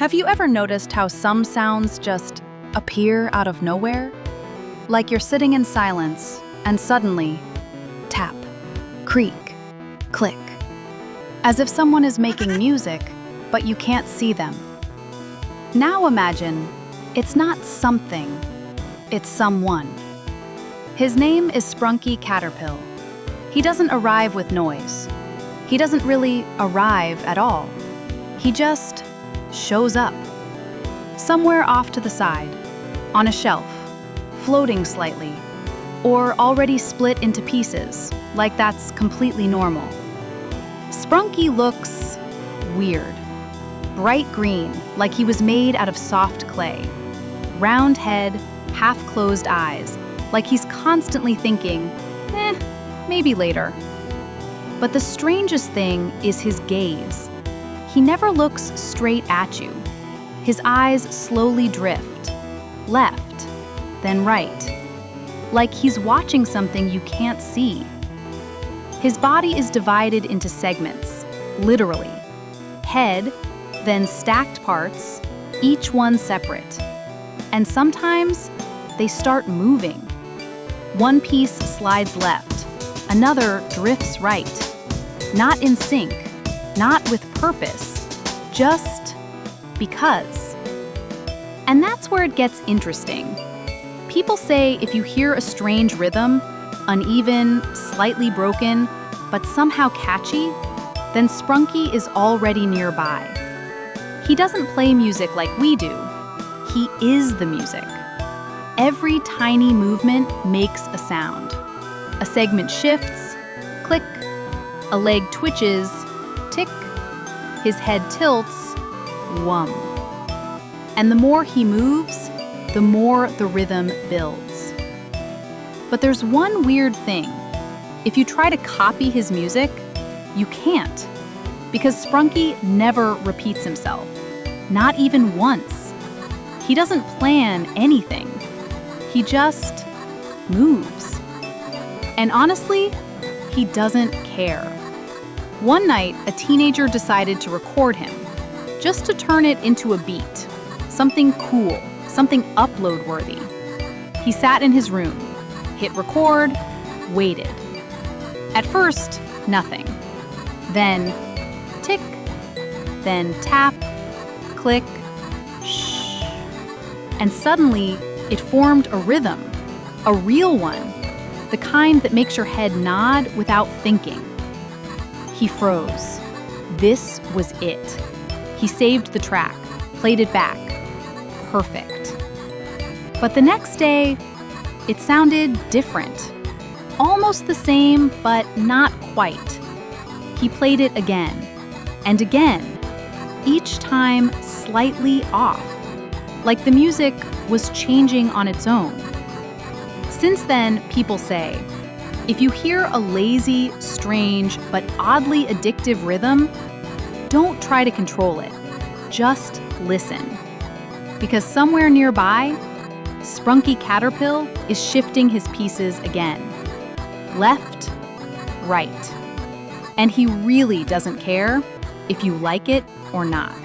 Have you ever noticed how some sounds just appear out of nowhere? Like you're sitting in silence and suddenly, tap, creak, click. As if someone is making music, but you can't see them. Now imagine, it's not something, it's someone. His name is Sprunki Katterpill. He doesn't arrive with noise. He doesn't really arrive at all. He just shows up. Somewhere off to the side, on a shelf, floating slightly, or already split into pieces, like that's completely normal. Sprunki looks weird. Bright green, like he was made out of soft clay. Round head, half-closed eyes, like he's constantly thinking, maybe later. But the strangest thing is his gaze. He never looks straight at you. His eyes slowly drift, left, then right, like he's watching something you can't see. His body is divided into segments, literally. Head, then stacked parts, each one separate. And sometimes they start moving. One piece slides left, another drifts right. Not in sync, not with purpose, just because. And that's where it gets interesting. People say if you hear a strange rhythm, uneven, slightly broken, but somehow catchy, then Sprunki is already nearby. He doesn't play music like we do. He is the music. Every tiny movement makes a sound. A segment shifts, click. A leg twitches, tick. His head tilts, whum. And the more he moves, the more the rhythm builds. But there's one weird thing. If you try to copy his music, you can't. Because Sprunki never repeats himself. Not even once. He doesn't plan anything. He just moves. And honestly, he doesn't care. One night, a teenager decided to record him, just to turn it into a beat. Something cool, something upload-worthy. He sat in his room, hit record, waited. At first, nothing. Then tick, then tap, click, shh. And suddenly, it formed a rhythm, a real one, the kind that makes your head nod without thinking. He froze. This was it. He saved the track, played it back. Perfect. But the next day, it sounded different. Almost the same, but not quite. He played it again, and again, each time slightly off, like the music was changing on its own. Since then, people say, if you hear a lazy, strange, but oddly addictive rhythm, don't try to control it. Just listen. Because somewhere nearby, Sprunki Katterpill is shifting his pieces again. Left, right. And he really doesn't care if you like it or not.